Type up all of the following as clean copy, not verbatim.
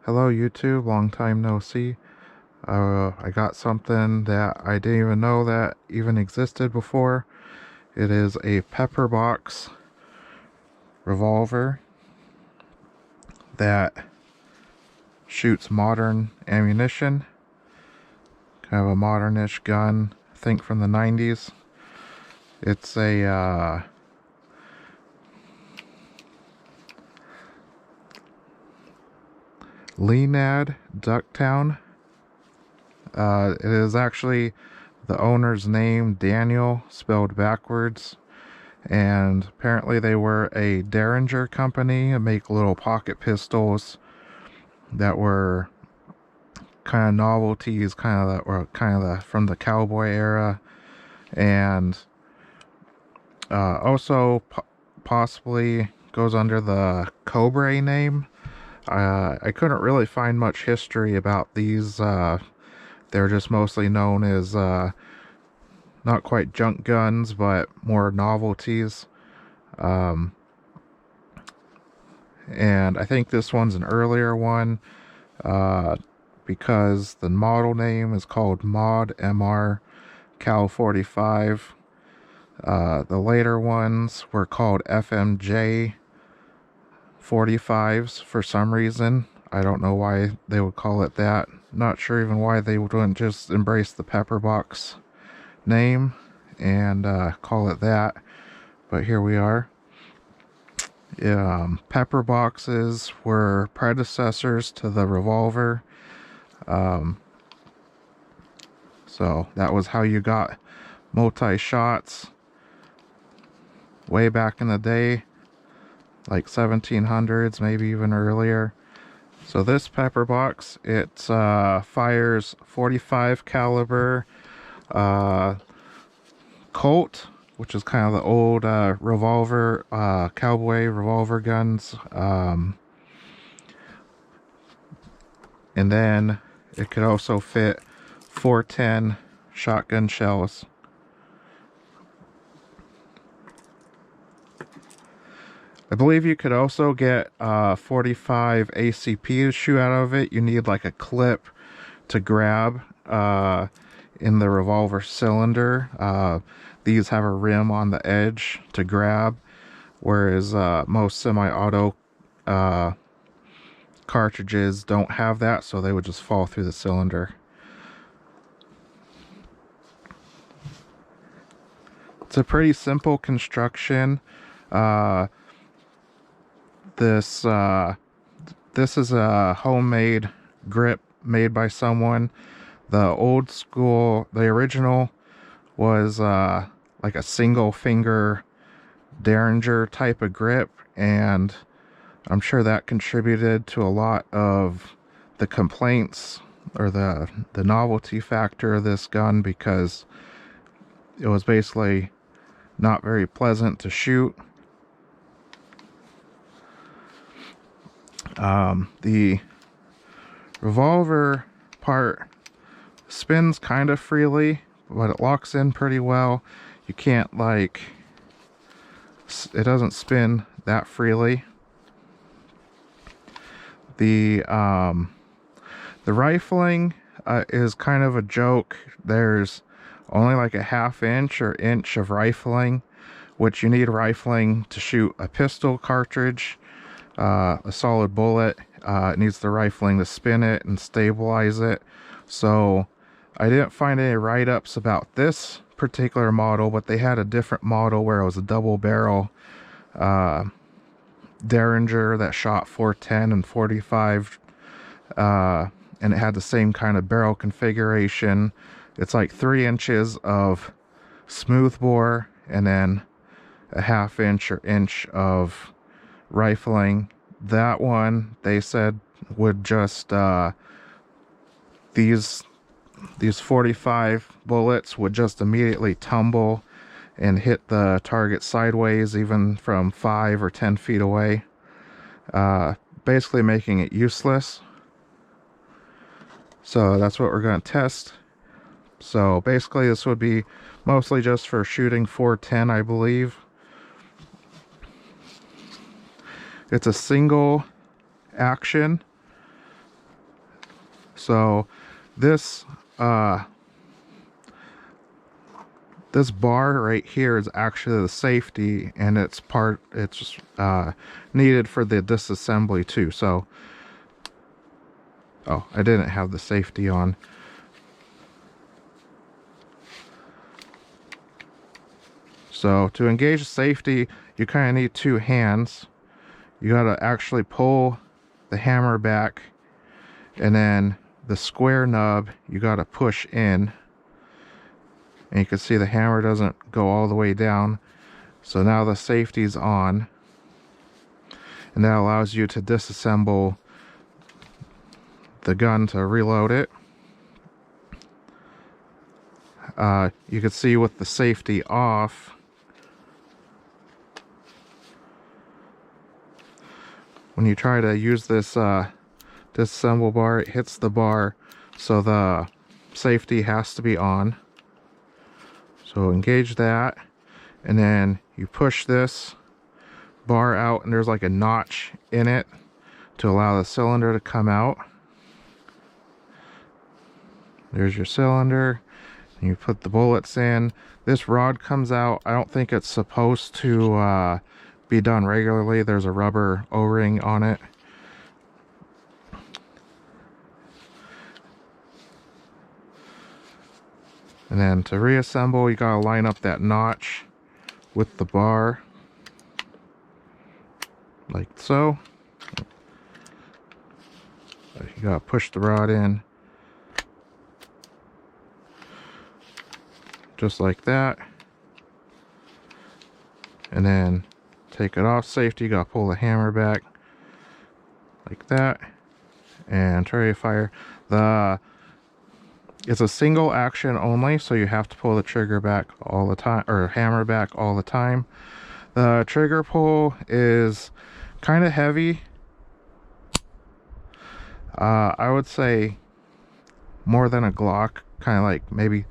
Hello YouTube, long time no see. I got something that I didn't even know that even existed before. It is a Pepperbox revolver that shoots modern ammunition. Kind of a modernish gun, I think from the 90s. It's a Leinad Ducktown. It is actually the owner's name, Daniel, spelled backwards. And apparently they were a Derringer company and make little pocket pistols that were kind of novelties, from the cowboy era, and also possibly goes under the Cobra name. I couldn't really find much history about these. They're just mostly known as not quite junk guns, but more novelties. Um, and I think this one's an earlier one because the model name is called Mod MR Cal 45. The later ones were called FMJ 45s for some reason. I don't know why they would call it that. Not sure even why they wouldn't just embrace the Pepperbox name and call it that. But here we are. Pepper boxes were predecessors to the Revolver. So that was how you got multi-shots way back in the day, like 1700s, maybe even earlier. So this pepper box, it fires 45 caliber Colt, which is kind of the old revolver, cowboy revolver guns. And then it could also fit 410 shotgun shells. I believe you could also get 45 ACP to shoot out of it. You need like a clip to grab in the revolver cylinder. These have a rim on the edge to grab, whereas most semi-auto cartridges don't have that, so they would just fall through the cylinder. It's a pretty simple construction. This is a homemade grip made by someone. The old school, the original was like a single finger Derringer type of grip, and I'm sure that contributed to a lot of the complaints or the novelty factor of this gun, because it was basically not very pleasant to shoot. The revolver part spins kind of freely, but it locks in pretty well. You can't, like, it doesn't spin that freely. The rifling is kind of a joke. There's only like a ½ inch or inch of rifling, which you need rifling to shoot a pistol cartridge. A solid bullet. It needs the rifling to spin it and stabilize it. So I didn't find any write-ups about this particular model, but they had a different model where it was a double barrel Derringer that shot 410 and 45, and it had the same kind of barrel configuration. It's like 3 inches of smoothbore and then a ½ inch or inch of rifling. That one, they said, would just these 45 bullets would just immediately tumble and hit the target sideways, even from 5 or 10 feet away, basically making it useless. So that's what we're going to test. So basically this would be mostly just for shooting 410, I believe. It's a single action. So this this bar right here is actually the safety, and it's needed for the disassembly too. So, oh, I didn't have the safety on. So to engage the safety, you kind of need two hands. You got to actually pull the hammer back, and then the square nub you got to push in. And you can see the hammer doesn't go all the way down. So now the safety's on. And that allows you to disassemble the gun to reload it. You can see with the safety off, when you try to use this disassemble bar, it hits the bar, so the safety has to be on. So engage that, and then you push this bar out, and there's like a notch in it to allow the cylinder to come out. There's your cylinder, and you put the bullets in. This rod comes out. I don't think it's supposed to be done regularly. There's a rubber O-ring on it. And then to reassemble, you gotta line up that notch with the bar, like so. You gotta push the rod in, just like that. And then take it off safety, you gotta pull the hammer back, like that, and try to fire. It's a single action only, so you have to pull the trigger back all the time, or hammer back all the time. The trigger pull is kind of heavy. I would say more than a Glock, kind of like maybe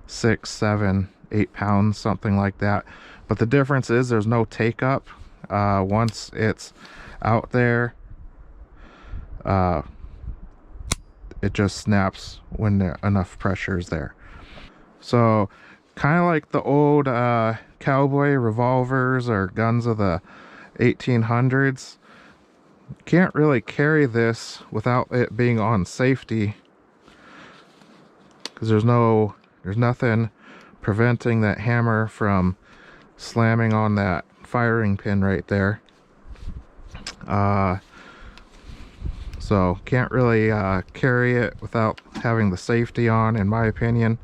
6, 7, 8 pounds, something like that. But the difference is there's no take up. Once it's out there, it just snaps when enough pressure is there. So kind of like the old cowboy revolvers or guns of the 1800s. Can't really carry this without it being on safety, because there's nothing preventing that hammer from slamming on that firing pin right there. So can't really carry it without having the safety on, in my opinion.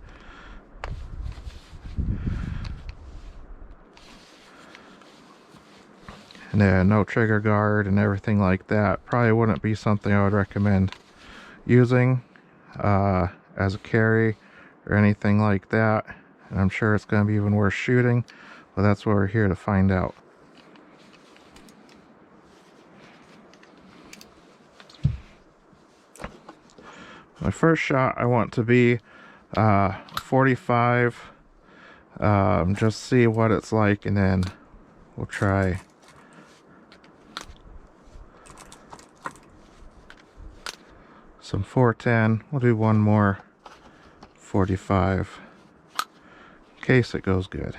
And then no trigger guard and everything like that. Probably wouldn't be something I would recommend using as a carry or anything like that. And I'm sure it's going to be even worse shooting, but that's what we're here to find out. My first shot, I want to be 45, just see what it's like, and then we'll try some 410. We'll do one more 45 in case it goes good.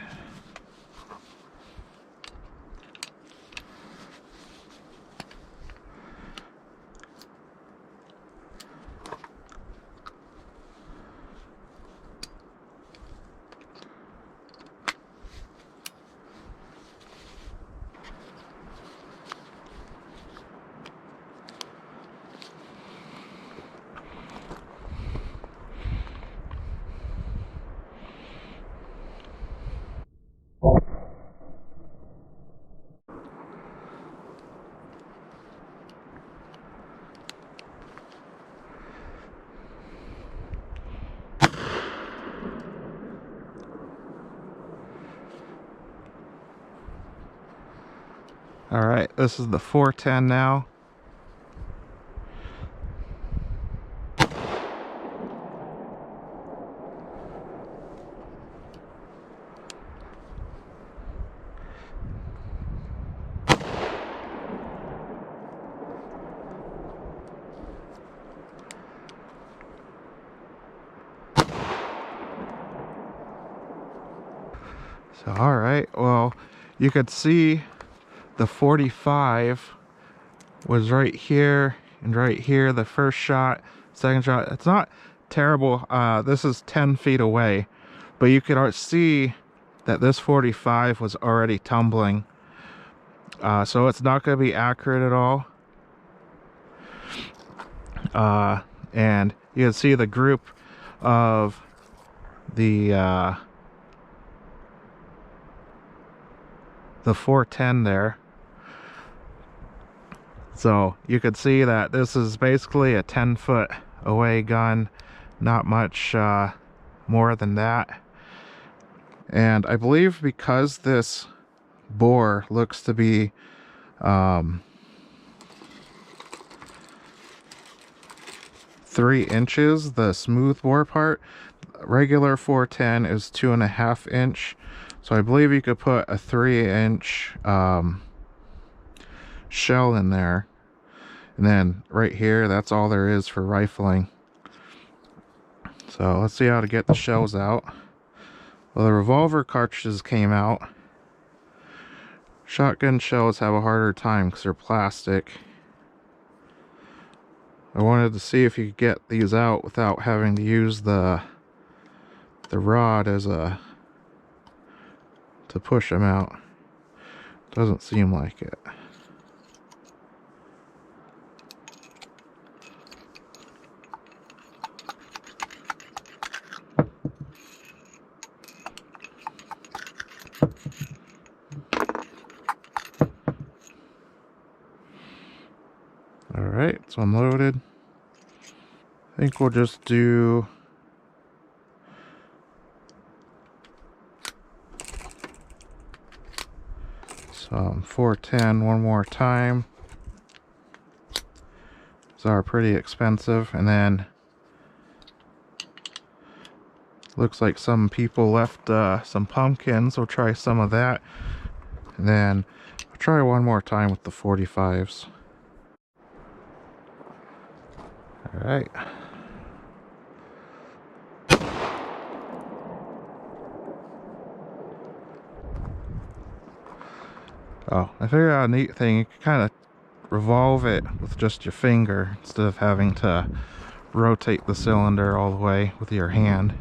Alright, this is the 410 now. So, alright, well, you could see the 45 was right here and right here. The first shot, second shot, it's not terrible. This is 10 feet away, but you could see that this 45 was already tumbling. So it's not going to be accurate at all. And you can see the group of the 410 there. So you could see that this is basically a 10-foot away gun, not much more than that. And I believe because this bore looks to be 3 inches, the smooth bore part, regular 410 is 2.5 inch. So I believe you could put a 3-inch shell in there, and then right here, that's all there is for rifling. So let's see how to get the shells out. Well, the revolver cartridges came out. Shotgun shells have a harder time because they're plastic. I wanted to see if you could get these out without having to use the rod as to push them out. Doesn't seem like it. Alright, it's unloaded. I think we'll just do some 410 one more time. These are pretty expensive, and then looks like some people left some pumpkins. We'll try some of that, and then I'll try one more time with the 45s. Alright. Oh, I figured out a neat thing. You can kind of revolve it with just your finger instead of having to rotate the cylinder all the way with your hand.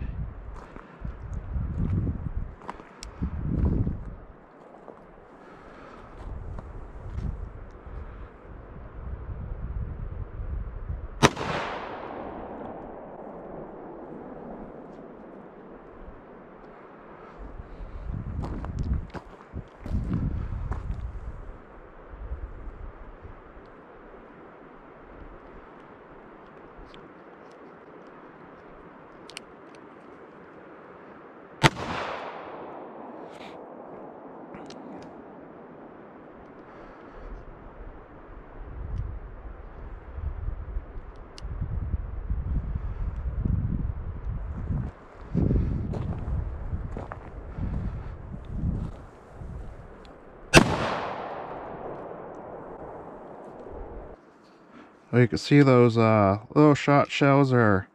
Well, you can see those little shot shells are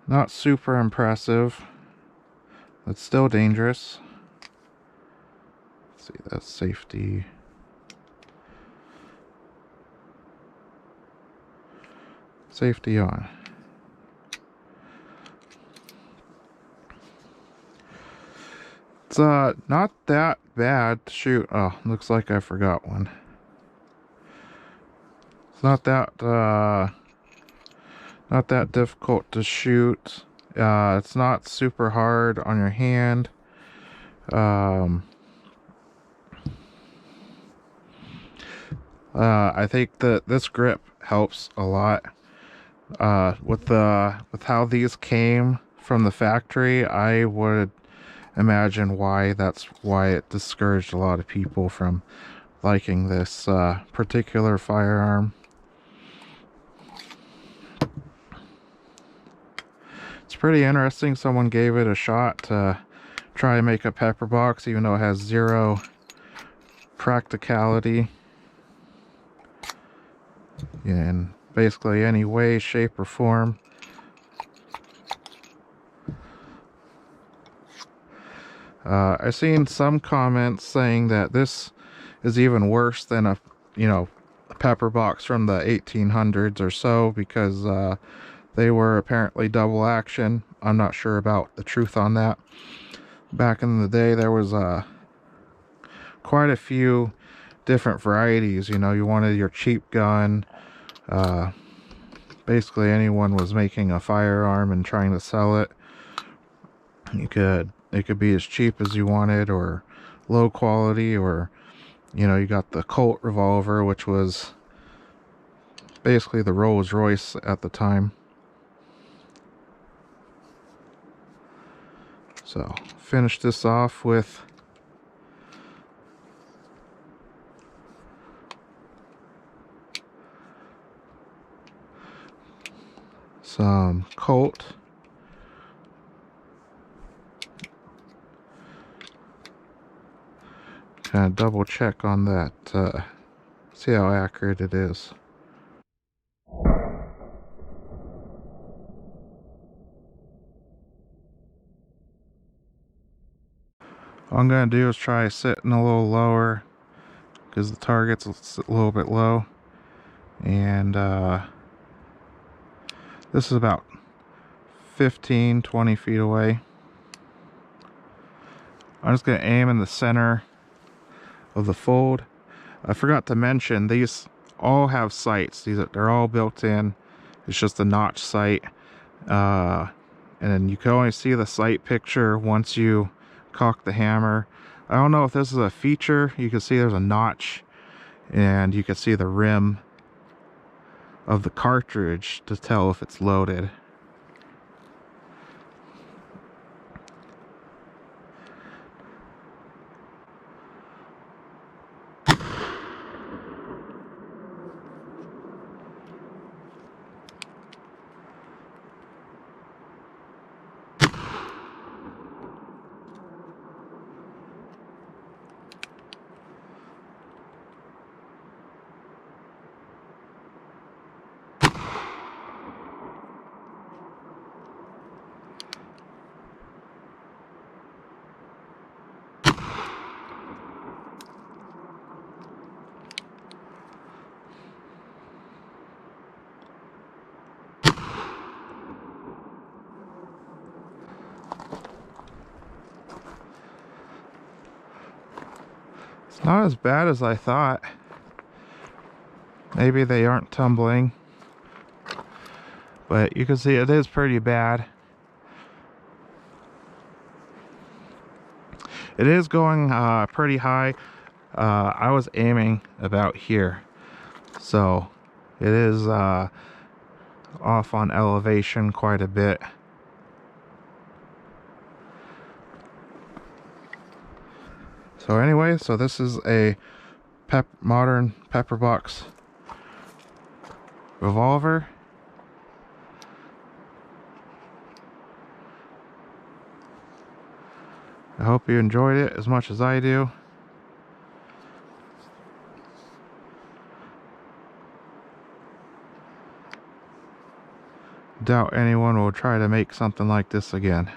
not super impressive. It's still dangerous. Let's see, that's safety. Safety on. It's not that bad to shoot. Oh, looks like I forgot one. It's not that difficult to shoot. It's not super hard on your hand. I think that this grip helps a lot. With how these came from the factory, I would imagine that's why it discouraged a lot of people from liking this particular firearm. It's pretty interesting. Someone gave it a shot to try and make a Pepperbox, even though it has zero practicality in basically any way, shape, or form. I've seen some comments saying that this is even worse than a, a Pepperbox from the 1800s or so, because they were apparently double action. I'm not sure about the truth on that. Back in the day, there was quite a few different varieties. You wanted your cheap gun. Basically, anyone was making a firearm and trying to sell it. It could be as cheap as you wanted, or low quality, or you got the Colt revolver, which was basically the Rolls Royce at the time. So, finish this off with some Colt. Kind of double check on that, see how accurate it is. All I'm going to do is try sitting a little lower, because the target's a little bit low. And this is about 15-20 feet away. I'm just going to aim in the center of the fold. I forgot to mention, these all have sights. They're all built in. It's just a notch sight, and then you can only see the sight picture once you cock the hammer. I don't know if this is a feature. You can see there's a notch, and you can see the rim of the cartridge to tell if it's loaded. It's not as bad as I thought. Maybe they aren't tumbling, but you can see it is pretty bad. It is going pretty high. I was aiming about here, so it is off on elevation quite a bit. So anyway, so this is a modern Pepperbox revolver. I hope you enjoyed it as much as I do. Doubt anyone will try to make something like this again.